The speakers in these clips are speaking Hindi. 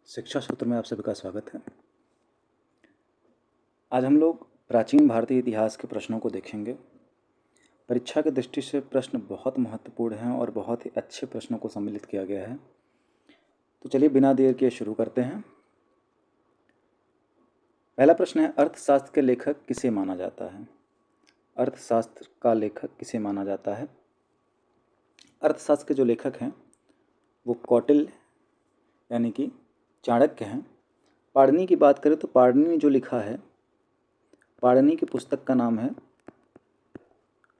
शिक्षा सूत्र में आप सभी का स्वागत है। आज हम लोग प्राचीन भारतीय इतिहास के प्रश्नों को देखेंगे। परीक्षा की दृष्टि से प्रश्न बहुत महत्वपूर्ण हैं और बहुत ही अच्छे प्रश्नों को सम्मिलित किया गया है। तो चलिए बिना देर किए शुरू करते हैं। पहला प्रश्न है, अर्थशास्त्र के लेखक किसे माना जाता है? अर्थशास्त्र का लेखक किसे माना जाता है? अर्थशास्त्र के जो लेखक हैं वो कौटिल्य यानी कि चाणक्य हैं। पाणिनि की बात करें तो पाणिनि ने जो लिखा है, पाणिनि की पुस्तक का नाम है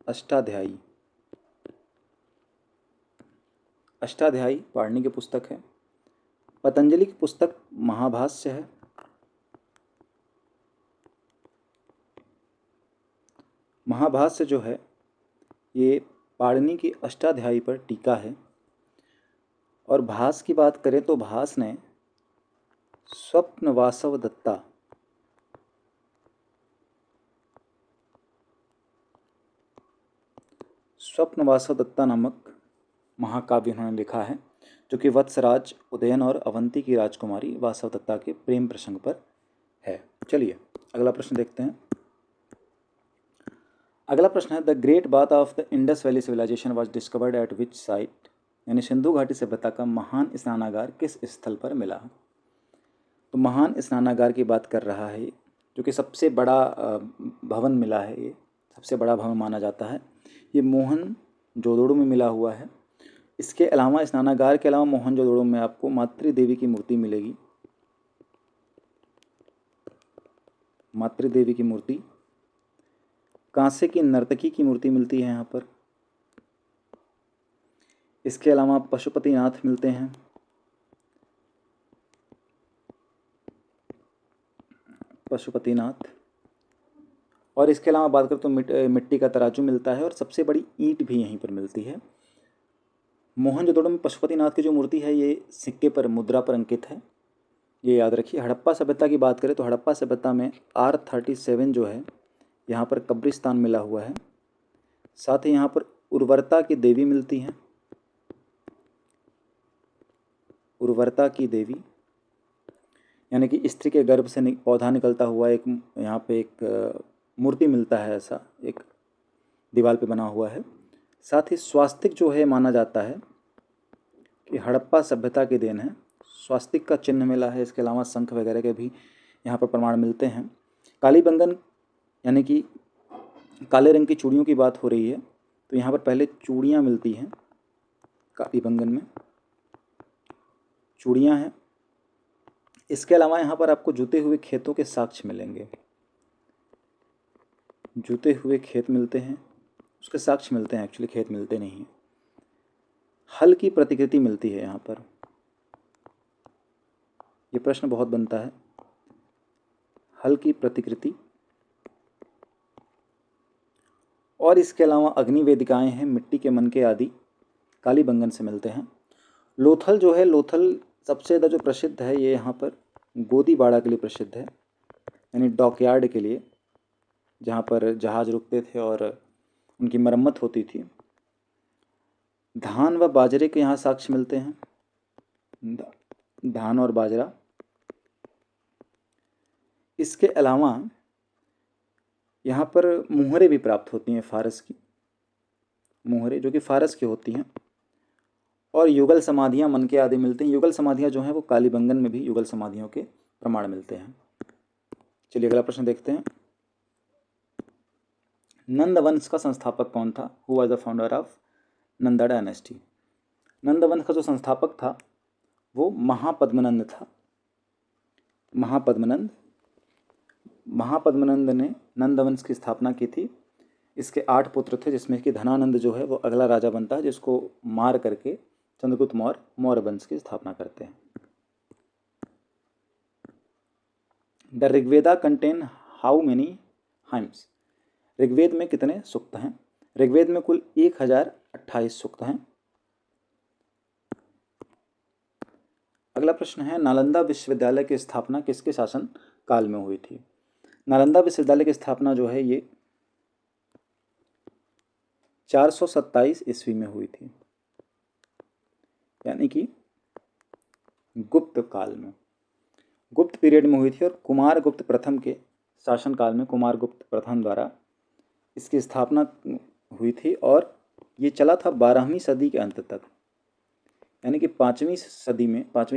अष्टाध्यायी। अष्टाध्यायी पाणिनि की पुस्तक है। पतंजलि की पुस्तक महाभाष्य है। महाभाष्य जो है ये पाणिनि की अष्टाध्यायी पर टीका है। और भास की बात करें तो भास ने स्वप्नवासव दत्ता नामक महाकाव्य उन्होंने लिखा है, जो कि वत्सराज, उदयन और अवंती की राजकुमारी वासवदत्ता के प्रेम प्रसंग पर है। चलिए अगला प्रश्न देखते हैं। अगला प्रश्न है, the great bath of the Indus valley civilization was discovered at which site? यानी सिंधु घाटी सभ्यता का महान स्नानागार किस स्थल पर मिला? तो महान स्नानागार की बात कर रहा है, जो कि सबसे बड़ा भवन मिला है, ये सबसे बड़ा भवन माना जाता है। ये मोहनजोदड़ो में मिला हुआ है। इसके अलावा स्नानागार के अलावा मोहनजोदड़ो में आपको मातृ देवी की मूर्ति मिलेगी। मातृ देवी की मूर्ति, कांसे की नर्तकी की मूर्ति मिलती है यहाँ पर। इसके अलावा पशुपतिनाथ मिलते हैं। पशुपतिनाथ। और इसके अलावा बात करें तो मिट्टी का तराजू मिलता है और सबसे बड़ी ईंट भी यहीं पर मिलती है। मोहनजोदड़ो में पशुपतिनाथ की जो मूर्ति है ये सिक्के पर, मुद्रा पर अंकित है, ये याद रखिए। हड़प्पा सभ्यता की बात करें तो हड़प्पा सभ्यता में R37 जो है यहाँ पर कब्रिस्तान मिला हुआ है। साथ ही यहाँ पर उर्वरता की देवी मिलती हैं। उर्वरता की देवी यानी कि स्त्री के गर्भ से पौधा निकलता हुआ एक यहाँ पे एक मूर्ति मिलता है, ऐसा एक दीवार पे बना हुआ है। साथ ही स्वास्तिक जो है माना जाता है कि हड़प्पा सभ्यता की देन है। स्वास्तिक का चिन्ह मिला है। इसके अलावा शंख वगैरह के भी यहाँ पर प्रमाण मिलते हैं। कालीबंगन यानी कि काले रंग की चूड़ियों की बात हो रही है, तो यहाँ पर पहले चूड़ियाँ मिलती हैं। कालीबंगन में चूड़ियाँ हैं। इसके अलावा यहाँ पर आपको जुते हुए खेतों के साक्ष्य मिलेंगे। जुते हुए खेत मिलते हैं, उसके साक्ष्य मिलते हैं, एक्चुअली खेत मिलते नहीं हैं। हल की प्रतिकृति मिलती है यहाँ पर। ये प्रश्न बहुत बनता है, हल की प्रतिकृति। और इसके अलावा अग्नि वेदिकाएँ हैं, मिट्टी के मनके आदि कालीबंगन से मिलते हैं। लोथल जो है, लोथल सबसे ज़्यादा जो प्रसिद्ध है ये यहाँ पर गोदीबाड़ा के लिए प्रसिद्ध है, यानी डॉकयार्ड के लिए, जहाँ पर जहाज़ रुकते थे और उनकी मरम्मत होती थी। धान व बाजरे के यहाँ साक्ष्य मिलते हैं, धान और बाजरा। इसके अलावा यहाँ पर मुहरें भी प्राप्त होती हैं, फारस की मुहरें, जो कि फारस की होती हैं। और युगल समाधियाँ, मनके आदि मिलते हैं। युगल समाधियाँ जो हैं वो कालीबंगन में भी युगल समाधियों के प्रमाण मिलते हैं। चलिए अगला प्रश्न देखते हैं। नंद वंश का संस्थापक कौन था? Who was the founder of Nanda dynasty? Nanda वंश का जो संस्थापक था वो महापद्मनंद था। महापद्मनंद ने नंद वंश की स्थापना की थी। इसके 8 पुत्र थे, जिसमें कि धनानंद जो है वो अगला राजा बनता है, जिसको मार करके चंद्रगुप्त मौर्य वंश की स्थापना करते हैं। The Rigveda contain how many hymns? Rigveda में कितने सूक्त हैं? ऋग्वेद में कुल 1028 सूक्त हैं। अगला प्रश्न है, नालंदा विश्वविद्यालय की स्थापना किसके शासन काल में हुई थी? नालंदा विश्वविद्यालय की स्थापना जो है ये 427 ईस्वी में हुई थी, यानी कि गुप्त काल में। गुप्त पीरियड में हुई थी और कुमार गुप्त प्रथम के शासनकाल में कुमार गुप्त प्रथम द्वारा इसकी स्थापना हुई थी और ये चला था 12वीं सदी के अंत तक, यानी कि 5वीं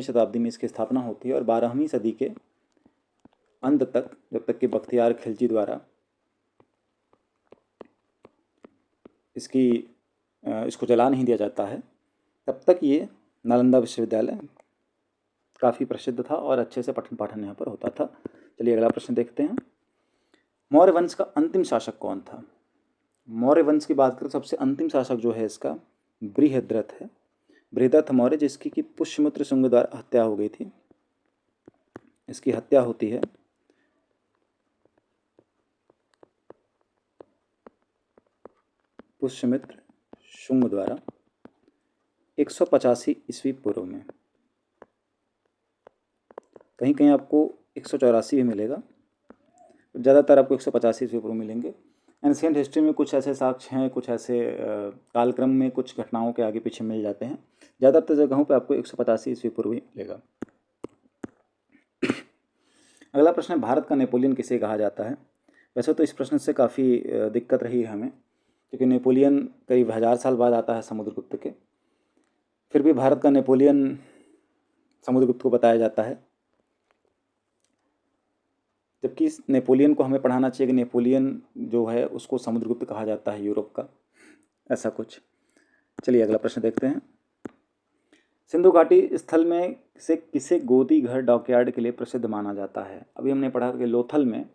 शताब्दी में इसकी स्थापना होती है और 12वीं सदी के अंत तक, जब तक कि बख्तियार खिलजी द्वारा इसको जला नहीं दिया जाता है, तब तक ये नालंदा विश्वविद्यालय काफ़ी प्रसिद्ध था और अच्छे से पठन पाठन यहाँ पर होता था। चलिए अगला प्रश्न देखते हैं। मौर्य वंश का अंतिम शासक कौन था? मौर्य वंश की बात करें, सबसे अंतिम शासक जो है इसका बृहद्रथ है। बृहद्रथ मौर्य, जिसकी कि पुष्यमित्र शुंग द्वारा हत्या हो गई थी। इसकी हत्या होती है पुष्यमित्र शुंग द्वारा 185 ईस्वी पूर्व में। कहीं कहीं आपको 184 भी मिलेगा, ज़्यादातर आपको 185 ईस्वी पूर्व मिलेंगे। एंशिएंट हिस्ट्री में कुछ ऐसे साक्ष्य हैं, कुछ ऐसे कालक्रम में कुछ घटनाओं के आगे पीछे मिल जाते हैं। ज़्यादातर जगहों पे आपको 185 ईस्वी पूर्व ही मिलेगा। अगला प्रश्न है, भारत का नेपोलियन किसे कहा जाता है? वैसे तो इस प्रश्न से काफ़ी दिक्कत रही है हमें, क्योंकि नेपोलियन करीब 1000 साल बाद आता है समुद्रगुप्त के। फिर भी भारत का नेपोलियन समुद्रगुप्त को बताया जाता है, जबकि नेपोलियन को हमें पढ़ाना चाहिए कि नेपोलियन जो है उसको समुद्रगुप्त कहा जाता है यूरोप का, ऐसा कुछ। चलिए अगला प्रश्न देखते हैं। सिंधु घाटी स्थल में से किसे गोदी घर डॉकयार्ड के लिए प्रसिद्ध माना जाता है? अभी हमने पढ़ा कि लोथल में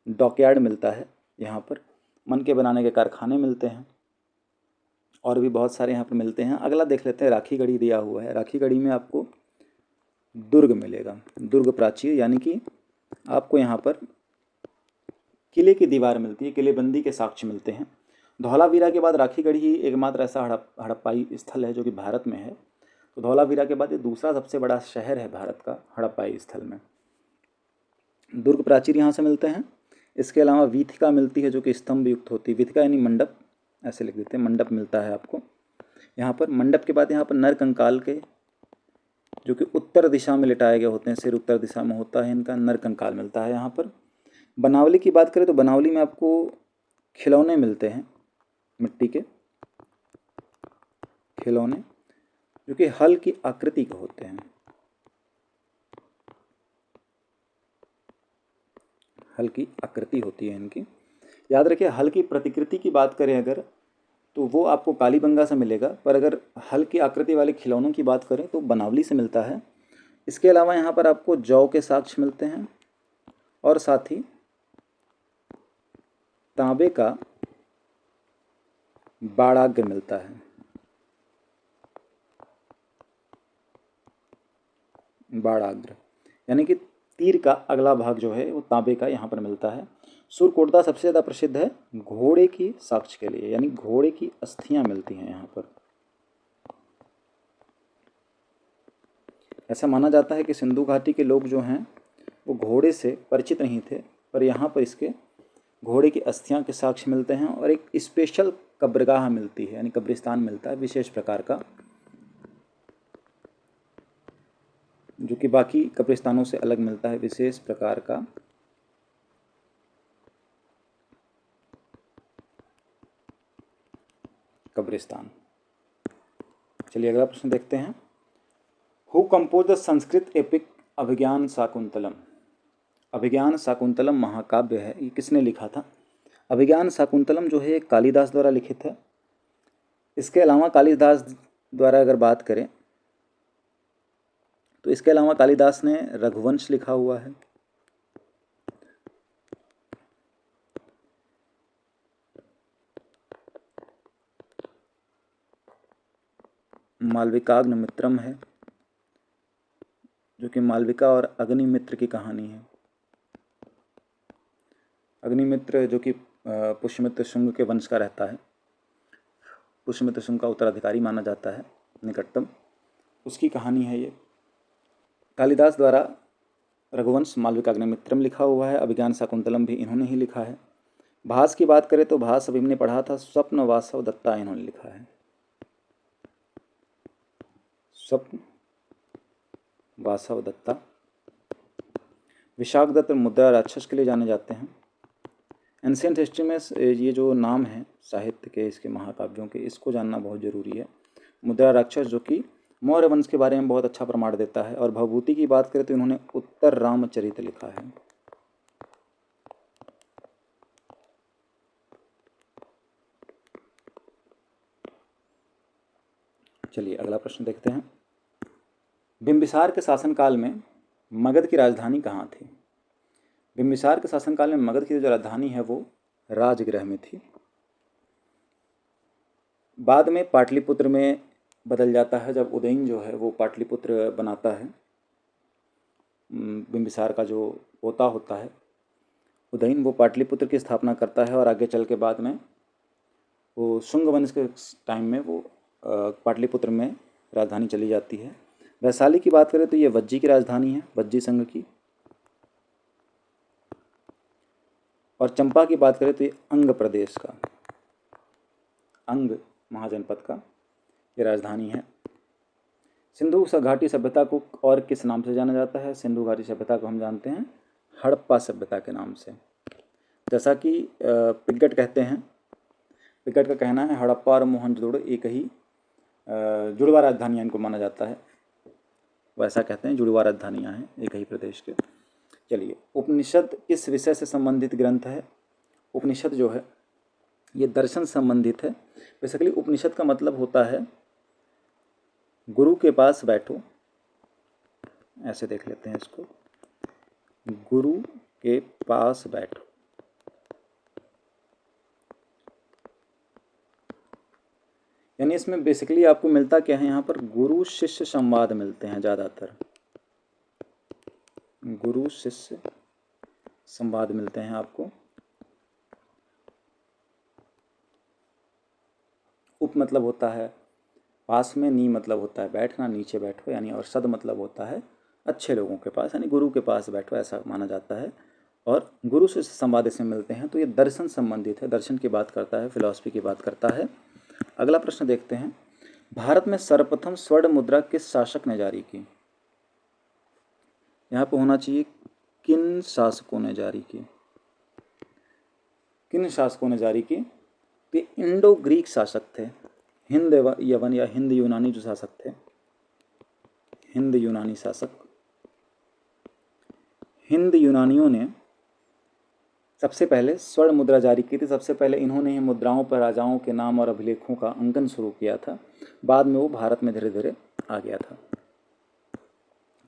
डॉकयार्ड मिलता है, यहाँ पर मन के बनाने के कारखाने मिलते हैं और भी बहुत सारे यहाँ पर मिलते हैं। अगला देख लेते हैं, राखी गढ़ी दिया हुआ है। राखी गढ़ी में आपको दुर्ग मिलेगा, दुर्ग प्राचीर, यानी कि आपको यहाँ पर किले की दीवार मिलती है, किलेबंदी के साक्ष्य मिलते हैं। धौलावीरा के बाद राखी गढ़ी ही एकमात्र ऐसा हड़प्पाई स्थल है जो कि भारत में है। तो धौलावीरा के बाद ये दूसरा सबसे बड़ा शहर है भारत का हड़प्पाई स्थल में। दुर्ग प्राचीर यहाँ से मिलते हैं। इसके अलावा वीथिका मिलती है जो कि स्तंभ युक्त होती है। वीथिका यानी मंडप, ऐसे लिख देते हैं, मंडप मिलता है आपको यहाँ पर। मंडप के बाद यहाँ पर नर कंकाल के, जो कि उत्तर दिशा में लिटाए गए होते हैं, सिर उत्तर दिशा में होता है इनका, नर कंकाल मिलता है यहाँ पर। बनावली की बात करें तो बनावली में आपको खिलौने मिलते हैं, मिट्टी के खिलौने, जो कि हल की आकृति के होते हैं। हल की आकृति होती है इनकी, याद रखिए। हल की प्रतिकृति की बात करें अगर, तो वो आपको कालीबंगा से मिलेगा, पर अगर हल की आकृति वाले खिलौनों की बात करें तो बनावली से मिलता है। इसके अलावा यहाँ पर आपको जौ के साक्ष्य मिलते हैं और साथ ही तांबे का बाड़ाग्र मिलता है। बाड़ाग्र यानी कि तीर का अगला भाग जो है वो तांबे का यहाँ पर मिलता है। सुरकोटदा सबसे ज़्यादा प्रसिद्ध है घोड़े की साक्ष्य के लिए, यानी घोड़े की अस्थियाँ मिलती हैं यहाँ पर। ऐसा माना जाता है कि सिंधु घाटी के लोग जो हैं वो घोड़े से परिचित नहीं थे, पर यहाँ पर इसके घोड़े की अस्थियाँ के साक्ष्य मिलते हैं और एक स्पेशल कब्रगाह मिलती है, यानी कब्रिस्तान मिलता है विशेष प्रकार का, जो कि बाकी कब्रिस्तानों से अलग मिलता है, विशेष प्रकार का कब्रिस्तान। चलिए अगला प्रश्न देखते हैं। Who compose the Sanskrit epic Abhijnana Shakuntalam? Abhijnana Shakuntalam महाकाव्य है, ये किसने लिखा था? अभिज्ञान शाकुंतलम जो है कालिदास द्वारा लिखित है। इसके अलावा कालिदास द्वारा अगर बात करें तो इसके अलावा कालिदास ने रघुवंश लिखा हुआ है, मालविकाग्निमित्रम है, जो कि मालविका और अग्निमित्र की कहानी है। अग्निमित्र जो कि पुष्यमित्र शुंग के वंश का रहता है, पुष्यमित्र शुंग का उत्तराधिकारी माना जाता है निकटतम, उसकी कहानी है ये। कालिदास द्वारा रघुवंश, मालविकाग्निमित्रम लिखा हुआ है। अभिज्ञान शाकुंतलम भी इन्होंने ही लिखा है। भास की बात करें तो भास अभी हमने पढ़ा था, स्वप्न वासव दत्ता इन्होंने लिखा है। स्वप्न वासव दत्ता विशाखदत्त मुद्रा राक्षस के लिए जाने जाते हैं। एंशियंट हिस्ट्री में ये जो नाम है साहित्य के, इसके महाकाव्यों के, इसको जानना बहुत ज़रूरी है। मुद्रा राक्षस जो कि मौर्य वंश के बारे में बहुत अच्छा प्रमाण देता है। और भवभूति की बात करें तो इन्होंने उत्तर रामचरित लिखा है। चलिए अगला प्रश्न देखते हैं। बिंबिसार के शासनकाल में मगध की राजधानी कहाँ थी? बिंबिसार के शासनकाल में मगध की जो राजधानी है वो राजगृह में थी। बाद में पाटलिपुत्र में बदल जाता है, जब उदयन जो है वो पाटलिपुत्र बनाता है। बिंबिसार का जो पोता होता है उदयन, वो पाटलिपुत्र की स्थापना करता है। और आगे चल के बाद में वो शुंग वंश के टाइम में वो पाटलिपुत्र में राजधानी चली जाती है। वैशाली की बात करें तो ये वज्जी की राजधानी है, वज्जी संघ की। और चंपा की बात करें तो ये अंग प्रदेश का, अंग महाजनपद का ये राजधानी है। सिंधु घाटी सभ्यता को और किस नाम से जाना जाता है? सिंधु घाटी सभ्यता को हम जानते हैं हड़प्पा सभ्यता के नाम से। जैसा कि पिगट कहते हैं, पिगट का कहना है हड़प्पा और मोहनजोदड़ो एक ही जुड़वा राजधानियाँ इनको माना जाता है। वैसा कहते हैं, जुड़वा राजधानियाँ हैं एक ही प्रदेश के। चलिए, उपनिषद किस विषय से संबंधित ग्रंथ है? उपनिषद जो है ये दर्शन संबंधित है। बेसिकली उपनिषद का मतलब होता है गुरु के पास बैठो, ऐसे देख लेते हैं इसको, गुरु के पास बैठो। यानी इसमें बेसिकली आपको मिलता क्या है, यहाँ पर गुरु शिष्य संवाद मिलते हैं ज़्यादातर, गुरु शिष्य संवाद मिलते हैं आपको। उप मतलब होता है पास में, नी मतलब होता है बैठना, नीचे बैठो यानी, और सद मतलब होता है अच्छे लोगों के पास, यानी गुरु के पास बैठो ऐसा माना जाता है। और गुरु से संवाद इसमें मिलते हैं, तो ये दर्शन संबंधित है, दर्शन की बात करता है, फिलॉसफी की बात करता है। अगला प्रश्न देखते हैं। भारत में सर्वप्रथम स्वर्ण मुद्रा किस शासक ने जारी की? यहाँ पर होना चाहिए किन शासकों ने जारी की, किन शासकों ने जारी की? तो इंडो ग्रीक शासक थे, हिंद यवन या हिंद यूनानी जो शासक थे, हिंद यूनानी शासक। हिंद यूनानियों ने सबसे पहले स्वर्ण मुद्रा जारी की थी। सबसे पहले इन्होंने ही मुद्राओं पर राजाओं के नाम और अभिलेखों का अंकन शुरू किया था। बाद में वो भारत में धीरे धीरे आ गया था।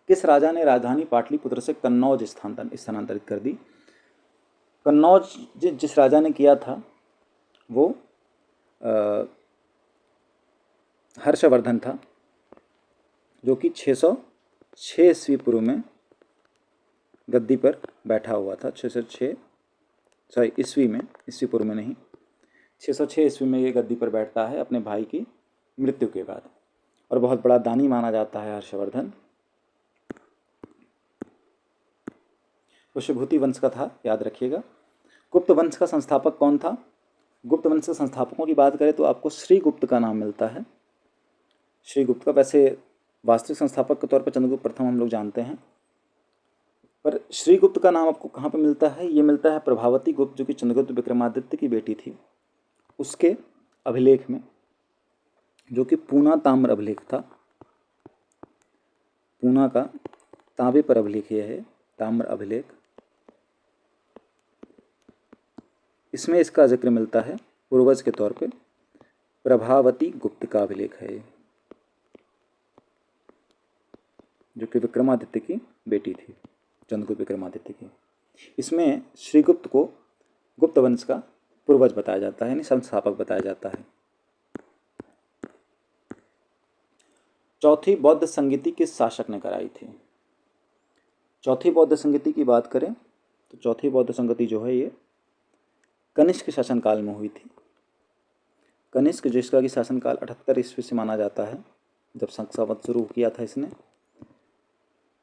किस राजा ने राजधानी पाटलिपुत्र से कन्नौज स्थानांतरित कर दी? कन्नौज जिस राजा ने किया था वो हर्षवर्धन था, जो कि 606 ईस्वी पूर्व में गद्दी पर बैठा हुआ था। 606 ईस्वी में, ईस्वी पूर्व में नहीं, 606 ईस्वी में ये गद्दी पर बैठता है अपने भाई की मृत्यु के बाद, और बहुत बड़ा दानी माना जाता है हर्षवर्धन। पुष्यभूति वंश का था, याद रखिएगा। गुप्त वंश का संस्थापक कौन था? गुप्त वंश के संस्थापकों की बात करें तो आपको श्रीगुप्त का नाम मिलता है, श्रीगुप्त का। वैसे वास्तविक संस्थापक के तौर पर चंद्रगुप्त प्रथम हम लोग जानते हैं, पर श्रीगुप्त का नाम आपको कहाँ पे मिलता है? ये मिलता है प्रभावती गुप्त, जो कि चंद्रगुप्त विक्रमादित्य की बेटी थी, उसके अभिलेख में, जो कि पूना ताम्र अभिलेख था। पूना का तांबे पर अभिलेख यह है, ताम्र अभिलेख। इसमें इसका जिक्र मिलता है पूर्वज के तौर पे, प्रभावती गुप्त का अभिलेख है ये, जो कि विक्रमादित्य की बेटी थी, चंद्रगुप्त विक्रमादित्य की। इसमें श्रीगुप्त को गुप्त वंश का पूर्वज बताया जाता है, यानी संस्थापक बताया जाता है। चौथी बौद्ध संगीति किस शासक ने कराई थी? चौथी बौद्ध संगीति की बात करें तो चौथी बौद्ध संगति जो है ये कनिष्क शासनकाल में हुई थी। कनिष्क, जिसका कि शासनकाल 78 ईस्वी से माना जाता है, जब संवत शुरू किया था इसने।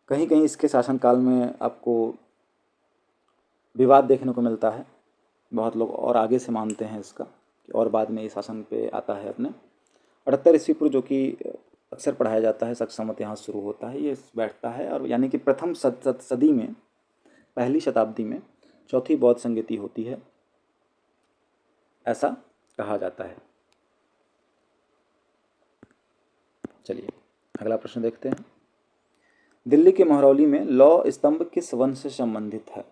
कहीं कहीं इसके शासनकाल में आपको विवाद देखने को मिलता है, बहुत लोग और आगे से मानते हैं इसका कि और बाद में ये शासन पे आता है अपने। 78 ईस्वी पूर्व, जो कि अक्सर पढ़ाया जाता है, संवत यहाँ शुरू होता है, ये बैठता है। और यानी कि प्रथम सदी में पहली शताब्दी में चौथी बौद्ध संगति होती है, ऐसा कहा जाता है। चलिए अगला प्रश्न देखते हैं। दिल्ली के महरौली में लौह स्तंभ किस वन से संबंधित है?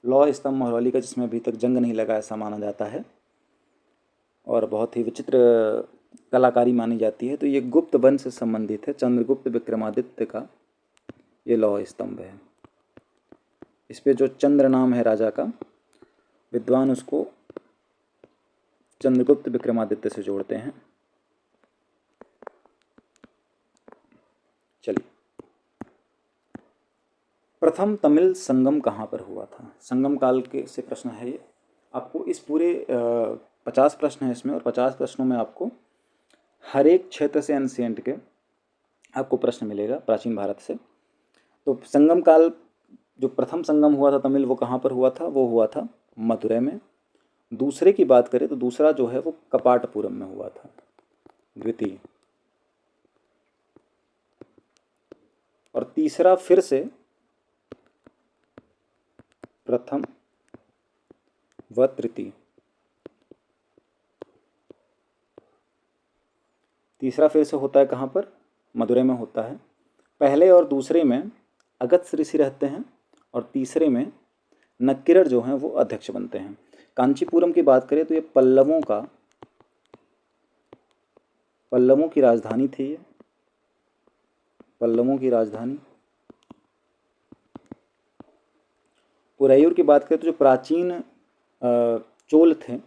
लौह स्तंभ महरौली का, जिसमें अभी तक जंग नहीं लगा ऐसा माना जाता है और बहुत ही विचित्र कलाकारी मानी जाती है। तो ये गुप्त वन से संबंधित है। चंद्रगुप्त विक्रमादित्य का ये लौह स्तंभ है। इस पे जो चंद्र नाम है राजा का, विद्वान उसको चंद्रगुप्त विक्रमादित्य से जोड़ते हैं। चलिए, प्रथम तमिल संगम कहाँ पर हुआ था? संगम काल के से प्रश्न है ये। आपको इस पूरे 50 प्रश्न हैं इसमें, और 50 प्रश्नों में आपको हर एक क्षेत्र से, एंशिएंट के आपको प्रश्न मिलेगा, प्राचीन भारत से। तो संगम काल, जो प्रथम संगम हुआ था तमिल, वो कहाँ पर हुआ था? वो हुआ था मदुरै में। दूसरे की बात करें तो दूसरा जो है वो कपाटपुरम में हुआ था, द्वितीय। और तीसरा फिर से प्रथम व तृतीय। तीसरा फिर से होता है कहाँ पर? मदुरै में होता है। पहले और दूसरे में अगस्त्य ऋषि रहते हैं और तीसरे में नक्किरर जो हैं वो अध्यक्ष बनते हैं। कांचीपुरम की बात करें तो ये पल्लवों की राजधानी थी। ये पल्लवों की राजधानी। उरैयूर की बात करें तो जो प्राचीन चोल थे,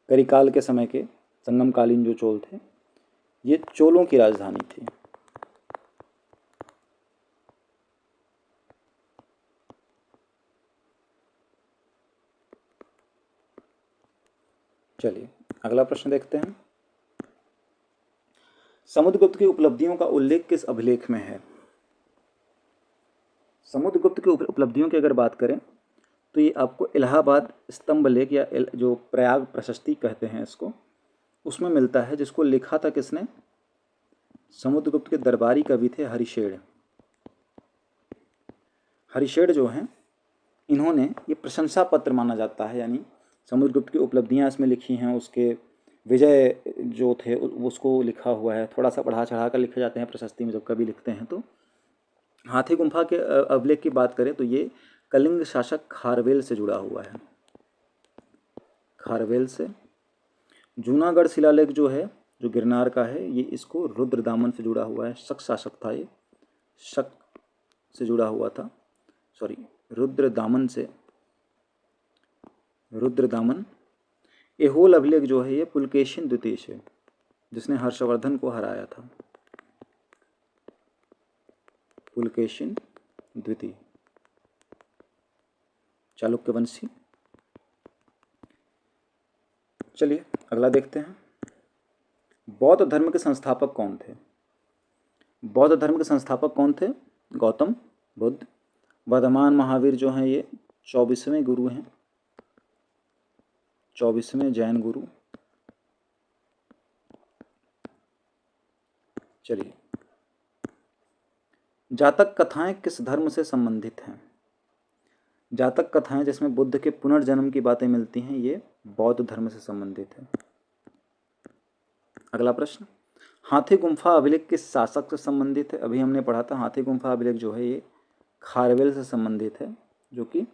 करिकाल के समय के संगमकालीन जो चोल थे, ये चोलों की राजधानी थी। चलिए अगला प्रश्न देखते हैं। समुद्रगुप्त की उपलब्धियों का उल्लेख किस अभिलेख में है? समुद्रगुप्त की उपलब्धियों की अगर बात करें तो ये आपको इलाहाबाद स्तंभ लेख, या जो प्रयाग प्रशस्ति कहते हैं इसको, उसमें मिलता है, जिसको लिखा था किसने? समुद्रगुप्त के दरबारी कवि थे हरिशेड़। हरिशेड़ जो हैं, इन्होंने ये प्रशंसा पत्र माना जाता है, यानी समुद्रगुप्त की उपलब्धियां इसमें लिखी हैं, उसके विजय जो थे उसको लिखा हुआ है। थोड़ा सा बढ़ा चढ़ा कर लिखे जाते हैं प्रशस्ति में जब कवि लिखते हैं। तो हाथी गुम्फा के अभिलेख की बात करें तो ये कलिंग शासक खारवेल से जुड़ा हुआ है, खारवेल से। जूनागढ़ शिलालेख जो है, जो गिरनार का है, ये इसको रुद्रदामन से जुड़ा हुआ है। शक शासक था ये, शक से जुड़ा हुआ था, सॉरी रुद्रदामन से, रुद्रदामन। एहोल अभिलेख जो है ये पुलकेशिन द्वितीय से, जिसने हर्षवर्धन को हराया था, पुलकेशिन द्वितीय, चालुक्य वंशी। चलिए अगला देखते हैं। बौद्ध धर्म के संस्थापक कौन थे? बौद्ध धर्म के संस्थापक कौन थे? गौतम बुद्ध। वर्धमान महावीर जो हैं ये 24वें गुरु हैं, 24वें जैन गुरु। चलिए, जातक कथाएं किस धर्म से संबंधित हैं? जातक कथाएं जिसमें बुद्ध के पुनर्जन्म की बातें मिलती हैं, ये बौद्ध धर्म से संबंधित है। अगला प्रश्न, हाथी गुम्फा अभिलेख किस शासक से संबंधित है? अभी हमने पढ़ा था, हाथी गुम्फा अभिलेख जो है ये खारवेल से संबंधित है, जो कि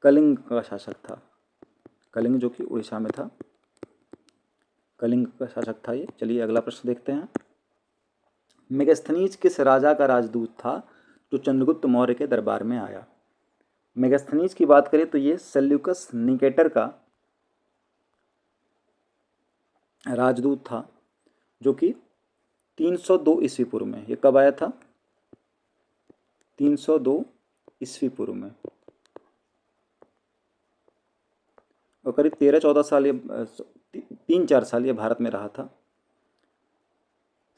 कलिंग का शासक था। कलिंग जो कि उड़ीसा में था, कलिंग का शासक था ये। चलिए अगला प्रश्न देखते हैं। मेगस्थनीज किस राजा का राजदूत था जो चंद्रगुप्त मौर्य के दरबार में आया? मेगस्थनीज की बात करें तो ये सेल्यूकस निकेटर का राजदूत था, जो कि 302 ईस्वी पूर्व में। ये कब आया था? 302 ईस्वी पूर्व में, और करीब 13-14 साल ये 3-4 साल ये भारत में रहा था,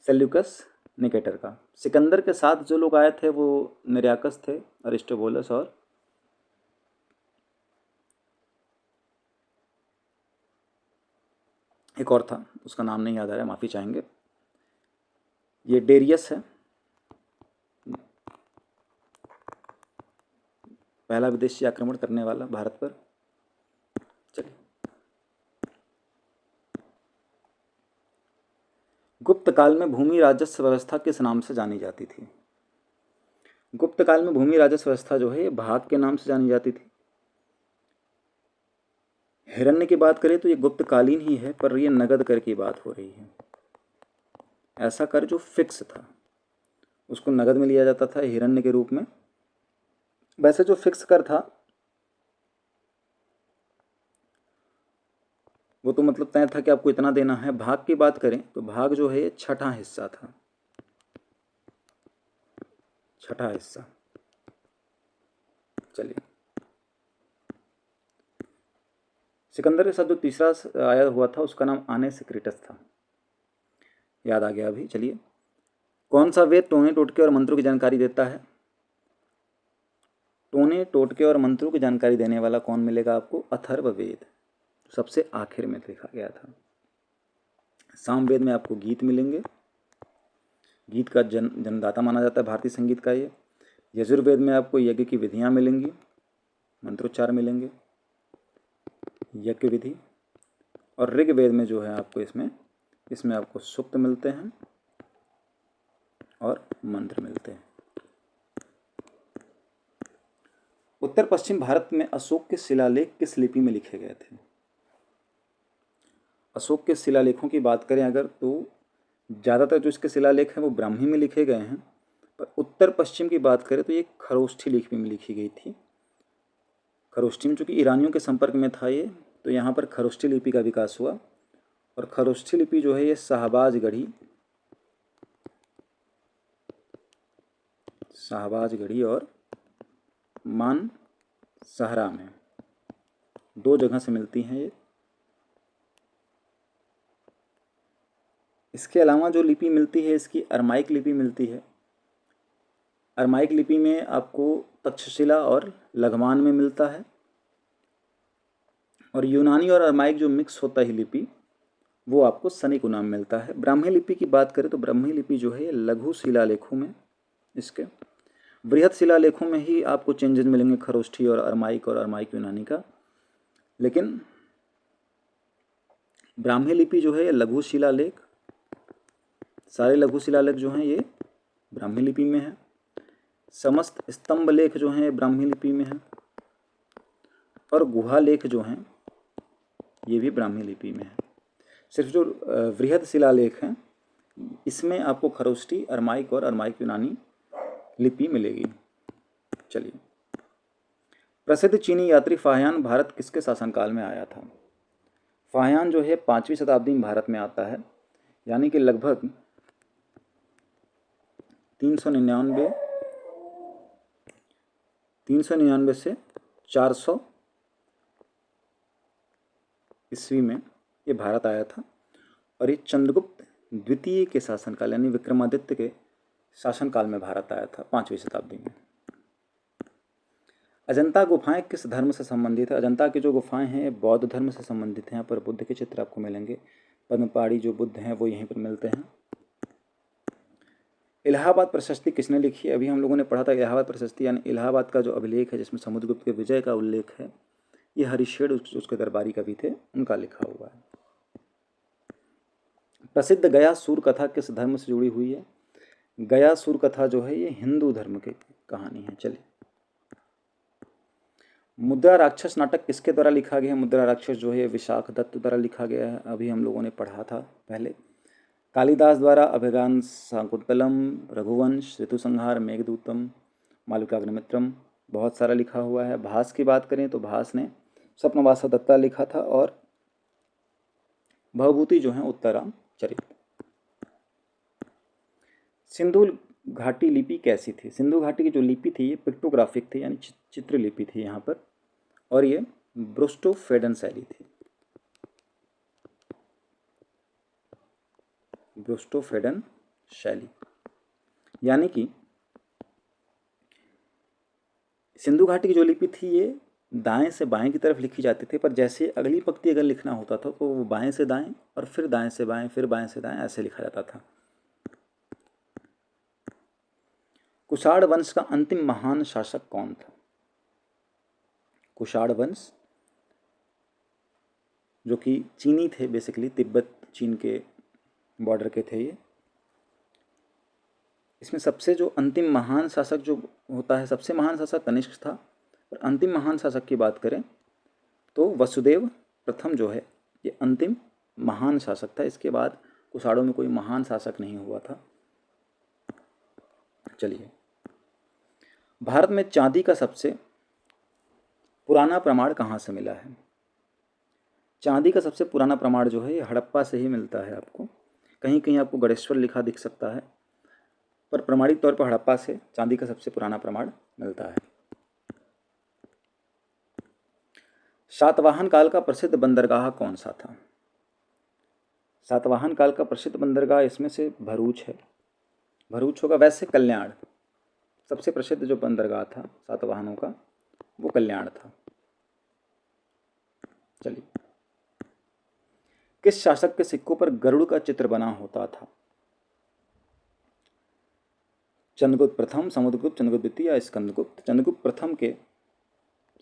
सेल्यूकस निकेटर का। सिकंदर के साथ जो लोग आए थे वो निरयाकस थे, अरिस्टोबुलस, और एक और था, उसका नाम नहीं याद आ रहा है, माफ़ी चाहेंगे। ये डेरियस है। पहला विदेशी आक्रमण करने वाला भारत पर। चलिए, गुप्त काल में भूमि राजस्व व्यवस्था किस नाम से जानी जाती थी? गुप्त काल में भूमि राजस्व व्यवस्था जो है ये भाग के नाम से जानी जाती थी। हिरण्य की बात करें तो ये गुप्त कालीन ही है, पर ये नगद कर की बात हो रही है। ऐसा कर जो फिक्स था उसको नगद में लिया जाता था हिरण्य के रूप में। वैसे जो फिक्स कर था वो तो मतलब तय था कि आपको इतना देना है। भाग की बात करें तो भाग जो है छठा हिस्सा था, छठा हिस्सा। चलिए, सिकंदर के साथ जो तीसरा आया हुआ था उसका नाम आने से क्रीटस था, याद आ गया अभी। चलिए, कौन सा वेद टोने टोटके और मंत्रों की जानकारी देता है? टोने टोटके और मंत्रों की जानकारी देने वाला कौन मिलेगा आपको? अथर्ववेद, सबसे आखिर में लिखा गया था। सामवेद में आपको गीत मिलेंगे, गीत का जन्मदाता माना जाता है भारतीय संगीत का ये। यजुर्वेद में आपको यज्ञ की विधियाँ मिलेंगी, मंत्रोच्चार मिलेंगे, यज्ञ विधि। और ऋग्वेद में जो है आपको इसमें आपको सूक्त मिलते हैं और मंत्र मिलते हैं। उत्तर पश्चिम भारत में अशोक के शिलालेख किस लिपि में लिखे गए थे? अशोक के शिलालेखों की बात करें अगर तो ज़्यादातर जो इसके शिलालेख हैं वो ब्राह्मी में लिखे गए हैं, पर उत्तर पश्चिम की बात करें तो ये खरोष्ठी लिपि में लिखी गई थी। खरोष्ठी में चूँकि ईरानियों के संपर्क में था ये, तो यहाँ पर खरोष्ठी लिपि का विकास हुआ। और खरोष्ठी लिपि जो है ये शाहबाजगढ़ी और मानसहरा में दो जगह से मिलती हैं ये। इसके अलावा जो लिपि मिलती है इसकी अरमाइक लिपि मिलती है। अरमाइक लिपि में आपको तक्षशिला और लघमान में मिलता है। और यूनानी और अरमाइक जो मिक्स होता है लिपि वो आपको सनिकुना में मिलता है। ब्राह्मी लिपि की बात करें तो ब्राह्मी लिपि जो है लघु शिलालेखों में, इसके बृहद शिलालेखों में ही आपको चेंजेस मिलेंगे खरोष्ठी और अरमाइक यूनानी का। लेकिन ब्राह्मी लिपि जो है लघु शिलालेख, सारे लघु शिलालेख जो हैं ये ब्राह्मी लिपि में है। समस्त स्तंभ लेख जो हैं ब्राह्मी लिपि में है। और गुहा लेख जो हैं ये भी ब्राह्मी लिपि में है। सिर्फ जो वृहद शिलालेख हैं इसमें आपको खरोष्ठी, अरमाइक और अरमाइक यूनानी लिपि मिलेगी। चलिए, प्रसिद्ध चीनी यात्री फाहियान भारत किसके शासनकाल में आया था? फाहियान जो है 5वीं शताब्दी में भारत में आता है, यानी कि लगभग 399 से 400 ईस्वी में ये भारत आया था। और ये चंद्रगुप्त द्वितीय के शासनकाल यानी विक्रमादित्य के शासनकाल में भारत आया था 5वीं शताब्दी में। अजंता गुफाएं किस धर्म से संबंधित है? अजंता की जो गुफाएं हैं बौद्ध धर्म से संबंधित हैं। यहाँ पर बुद्ध के चित्र आपको मिलेंगे, पद्मपाड़ी जो बुद्ध हैं वो यहीं पर मिलते हैं। इलाहाबाद प्रशस्ति किसने लिखी है? अभी हम लोगों ने पढ़ा था इलाहाबाद प्रशस्ति यानी इलाहाबाद का जो अभिलेख है जिसमें समुद्रगुप्त के विजय का उल्लेख है, ये हरिशेठ उसके दरबारी कवि थे उनका लिखा हुआ है। प्रसिद्ध गया सूर कथा किस धर्म से जुड़ी हुई है? गया सूर कथा जो है ये हिंदू धर्म की कहानी है। चलिए, मुद्रा राक्षस नाटक किसके द्वारा लिखा गया है? मुद्रा राक्षस जो है विशाख दत्त द्वारा लिखा गया है, अभी हम लोगों ने पढ़ा था पहले। कालिदास द्वारा अभिज्ञान शाकुंतलम, रघुवंश, ऋतुसंहार, मेघदूतम, मालविकाग्निमित्रम बहुत सारा लिखा हुआ है। भास की बात करें तो भास ने स्वप्नवासा दत्ता लिखा था और भवभूति जो है उत्तराम चरित। सिंधु घाटी लिपि कैसी थी? सिंधु घाटी की जो लिपि थी ये पिक्टोग्राफिक थी यानी चित्र लिपि थी यहाँ पर, और ये ब्रुस्टोफेडन शैली थी। ब्रुस्टोफेडन शैली यानी कि सिंधु घाटी की जो लिपि थी ये दाएं से बाएं की तरफ लिखी जाती थी, पर जैसे अगली पंक्ति अगर लिखना होता था तो वो बाएं से दाएं और फिर दाएं से बाएं फिर बाएं से दाएं ऐसे लिखा जाता था। कुषाण वंश का अंतिम महान शासक कौन था? कुषाण वंश, जो कि चीनी थे, बेसिकली तिब्बत चीन के बॉर्डर के थे ये। इसमें सबसे जो अंतिम महान शासक जो होता है, सबसे महान शासक कनिष्क था, और अंतिम महान शासक की बात करें तो वसुदेव प्रथम जो है ये अंतिम महान शासक था। इसके बाद कुषाणों में कोई महान शासक नहीं हुआ था। चलिए, भारत में चांदी का सबसे पुराना प्रमाण कहाँ से मिला है? चांदी का सबसे पुराना प्रमाण जो है ये हड़प्पा से ही मिलता है। आपको कहीं कहीं आपको गणेश्वर लिखा दिख सकता है, पर प्रमाणिक तौर पर हड़प्पा से चांदी का सबसे पुराना प्रमाण मिलता है। सातवाहन काल का प्रसिद्ध बंदरगाह कौन सा था? सातवाहन काल का प्रसिद्ध बंदरगाह इसमें से भरूच है, भरूच होगा। वैसे कल्याण सबसे प्रसिद्ध जो बंदरगाह था सातवाहनों का वो कल्याण था। चलिए, किस शासक के सिक्कों पर गरुड़ का चित्र बना होता था? चंद्रगुप्त प्रथम, समुद्रगुप्त, चंद्रगुप्त द्वितीय या स्कंदगुप्त? चंद्रगुप्त प्रथम के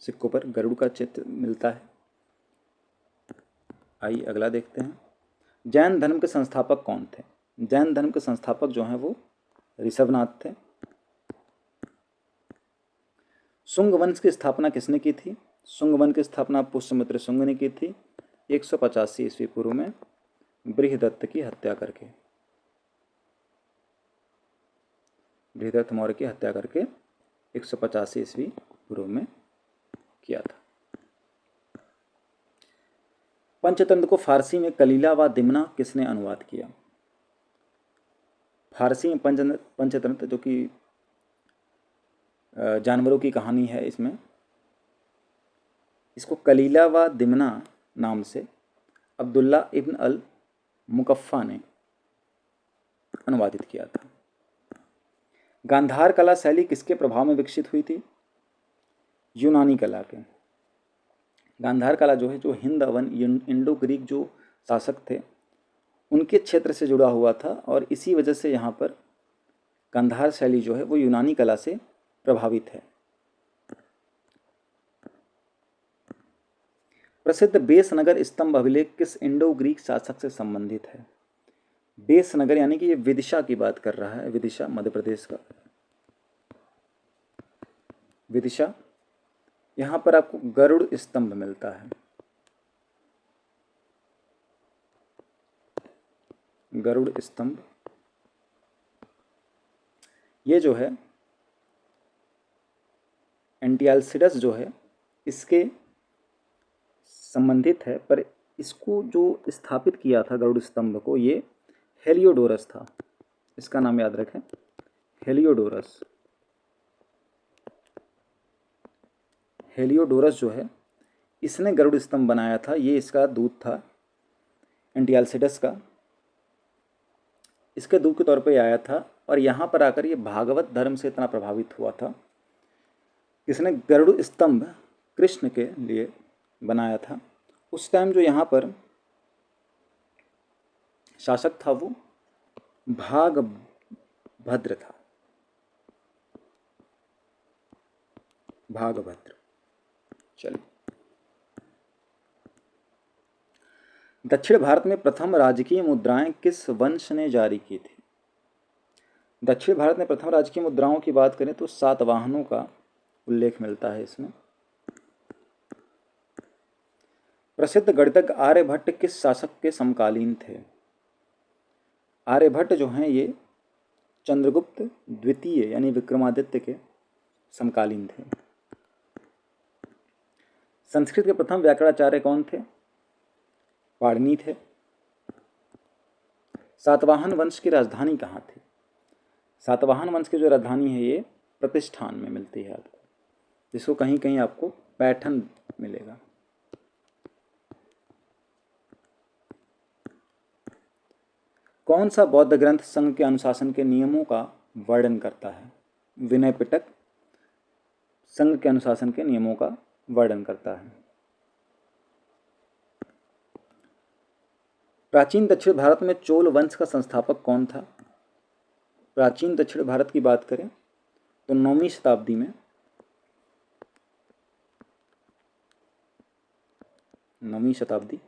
सिक्कों पर गरुड़ का चित्र मिलता है। आइए अगला देखते हैं। जैन धर्म के संस्थापक कौन थे? जैन धर्म के संस्थापक जो हैं वो ऋषभनाथ थे। शुंग वंश की स्थापना किसने की थी? शुंग वंश की स्थापना पुष्यमित्र शुंग ने की थी 185 ईस्वी पूर्व में बृहदत्त की हत्या करके। बृहदत्त मौर्य की हत्या करके 185 ईस्वी पूर्व में किया था। पंचतंत्र को फारसी में कलीला व दिमना किसने अनुवाद किया? फारसी में पंचतंत्र जो कि जानवरों की कहानी है, इसमें इसको कलीला व दिमना नाम से अब्दुल्ला इब्न अल मुकफ़ा ने अनुवादित किया था। गांधार कला शैली किसके प्रभाव में विकसित हुई थी? यूनानी कला के। गांधार कला जो है, जो हिंद अवन इंडो ग्रीक जो शासक थे उनके क्षेत्र से जुड़ा हुआ था, और इसी वजह से यहाँ पर गांधार शैली जो है वो यूनानी कला से प्रभावित है। प्रसिद्ध बेसनगर स्तंभ अभिलेख किस इंडो ग्रीक शासक से संबंधित है? बेसनगर यानी कि ये विदिशा की बात कर रहा है, विदिशा मध्य प्रदेश का विदिशा। यहाँ पर आपको गरुड़ स्तंभ मिलता है। गरुड़ स्तंभ ये जो है एंटियालसिडस जो है इसके संबंधित है, पर इसको जो स्थापित किया था गरुड़ स्तंभ को, ये हेलियोडोरस था। इसका नाम याद रखें, हेलियोडोरस। हेलियोडोरस जो है इसने गरुड़ स्तंभ बनाया था। ये इसका दूत था एंटियालसिडस का, इसके दूत के तौर पे आया था, और यहाँ पर आकर ये भागवत धर्म से इतना प्रभावित हुआ था, इसने गरुड़ स्तंभ कृष्ण के लिए बनाया था। उस टाइम जो यहाँ पर शासक था वो भागभद्र था, भागभद्र। चलिए, दक्षिण भारत में प्रथम राजकीय मुद्राएं किस वंश ने जारी की थी? दक्षिण भारत में प्रथम राजकीय मुद्राओं की बात करें तो सातवाहनों का उल्लेख मिलता है इसमें। प्रसिद्ध गणितज्ञ आर्यभट्ट किस शासक के समकालीन थे? आर्यभट्ट जो हैं ये चंद्रगुप्त द्वितीय यानी विक्रमादित्य के समकालीन थे। संस्कृत के प्रथम व्याकरणाचार्य कौन थे? पाणिनि थे। सातवाहन वंश की राजधानी कहाँ थी? सातवाहन वंश की जो राजधानी है ये प्रतिष्ठान में मिलती है आपको, जिसको कहीं कहीं आपको पैठन मिलेगा। कौन सा बौद्ध ग्रंथ संघ के अनुशासन के नियमों का वर्णन करता है? विनय पिटक संघ के अनुशासन के नियमों का वर्णन करता है। प्राचीन दक्षिण भारत में चोल वंश का संस्थापक कौन था? प्राचीन दक्षिण भारत की बात करें तो 9वीं शताब्दी में 9वीं शताब्दी।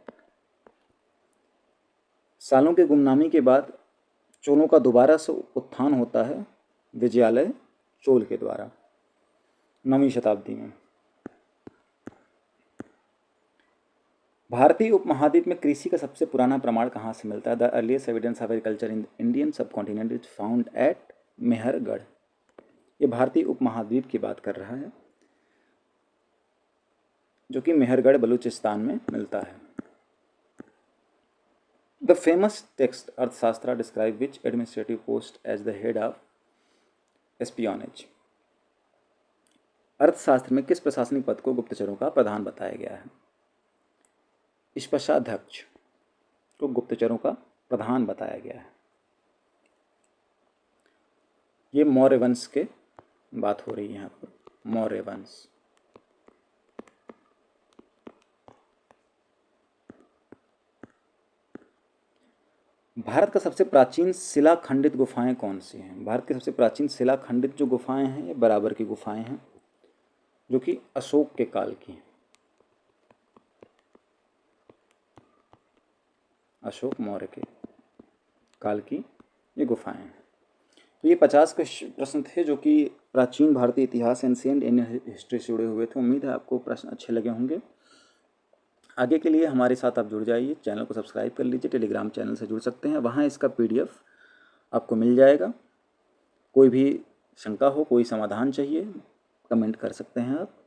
सालों के गुमनामी के बाद चोलों का दोबारा से उत्थान होता है विजयालय चोल के द्वारा 9वीं शताब्दी में। भारतीय उपमहाद्वीप में कृषि का सबसे पुराना प्रमाण कहाँ से मिलता है? The earliest evidence of agriculture in Indian subcontinent is found at Mehrgarh. ये भारतीय उपमहाद्वीप की बात कर रहा है, जो कि मेहरगढ़ बलूचिस्तान में मिलता है। The famous text Arthashastra describe which administrative post as the head of espionage. Arthashastra में किस प्रशासनिक पद को गुप्तचरों का प्रधान बताया गया है? स्पशाध्यक्ष को गुप्तचरों का प्रधान बताया गया है। ये मौर्य वंश के बात हो रही है यहाँ पर, मौर्य वंश। भारत का सबसे प्राचीन शिलाखंडित गुफाएं कौन सी हैं? भारत की सबसे प्राचीन शिलाखंडित जो गुफाएं हैं ये बराबर की गुफाएं हैं, जो कि अशोक के काल की हैं। अशोक मौर्य के काल की ये गुफाएं हैं। तो ये 50 प्रश्न थे जो कि प्राचीन भारतीय इतिहास एंशिएंट इंडियन हिस्ट्री से जुड़े हुए थे। उम्मीद है आपको प्रश्न अच्छे लगे होंगे। आगे के लिए हमारे साथ आप जुड़ जाइए, चैनल को सब्सक्राइब कर लीजिए, टेलीग्राम चैनल से जुड़ सकते हैं, वहाँ इसका PDF आपको मिल जाएगा। कोई भी शंका हो, कोई समाधान चाहिए, कमेंट कर सकते हैं आप।